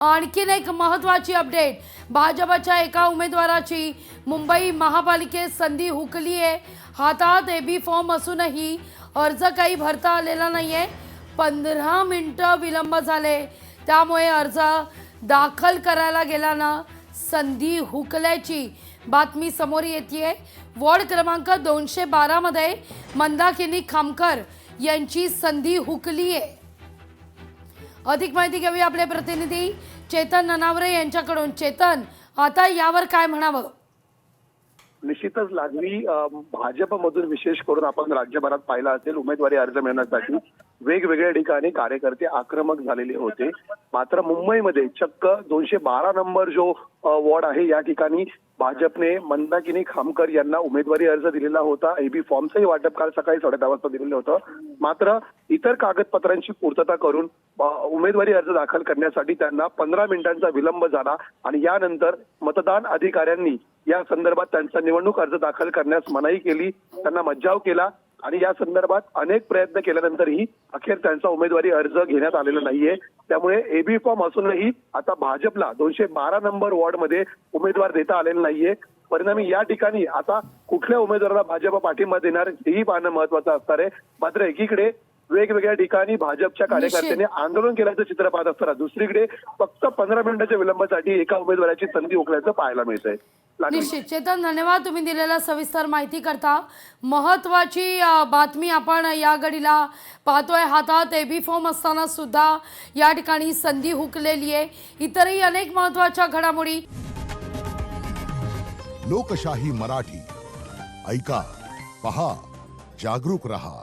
आणखीन एक महत्त्वाची अपडेट, भाजपच्या एका उमेदवाराची मुंबई महापालिकेत संधी हुकली आहे। हातात एबी फॉर्म असूनही अर्ज काही भरता आलेला नाहीये। 15 मिनिटं विलंब झाले, त्यामुळे अर्ज दाखल करायला गेल्याने संधी हुकल्याची बातमी समोर येते। वॉर्ड क्रमांक 212 मध्ये मंदाकिनी खामकर यांची संधी हुकली आहे। अधिक माहिती घेऊया आपले प्रतिनिधी चेतन ननावरे यांच्याकडून। चेतन, आता यावर काय म्हणावं? निश्चितच लागली भाजपमधून विशेष करून आपण राज्यभरात पाहिला असेल, उमेदवारी अर्ज मिळवण्यासाठी वेगवेगळ्या ठिकाणी कार्यकर्ते आक्रमक झालेले होते। मात्र मुंबईमध्ये चक्क 212 नंबर जो वॉर्ड आहे या ठिकाणी भाजपने मंदाकिनी खामकर यांना उमेदवारी अर्ज दिलेला होता। एबी फॉर्मचंही वाटप काल सकाळी 10:30 वाजता दिलेलं होतं। मात्र इतर कागदपत्रांची पूर्तता करून उमेदवारी अर्ज दाखल करण्यासाठी त्यांना 15 मिनिटांचा विलंब झाला आणि यानंतर मतदान अधिकाऱ्यांनी या संदर्भात त्यांचा निवडणूक अर्ज दाखल करण्यास मनाई केली, त्यांना मज्जाव केला आणि या संदर्भात अनेक प्रयत्न केल्यानंतरही अखेर त्यांचा उमेदवारी अर्ज घेण्यात आलेला नाहीये। त्यामुळे एबी फॉर्म असूनही आता भाजपला 212 नंबर वॉर्डमध्ये उमेदवार देता आलेला नाहीये। परिणामी या ठिकाणी आता कुठल्या उमेदवाराला भाजप पाठिंबा देणार हेही पाहणं महत्वाचं असणार आहे। मात्र एकीकडे वेगवेगळ्या ठिकाणी भाजपच्या कार्यकर्त्यांनी आंदोलन केल्याचं चित्र पाहत असताना दुसरीकडे फक्त 15 मिनिटाच्या विलंबासाठी एका उमेदवाराची संधी हुकल्याचं पाहायला मिळतंय। निश्चित चेतन, धन्यवाद तुम्ही दिलेल्या सविस्तर माहिती करता। महत्त्वाची बातमी आपण या घडीला पाहतोय, हातात एबी फॉर्म असताना सुद्धा या ठिकाणी संधी हुकलेली आहे। इतरही अनेक महत्त्वाच्या घडामोडी। लोकशाही मराठी ऐका, पहा, जागरूक रहा।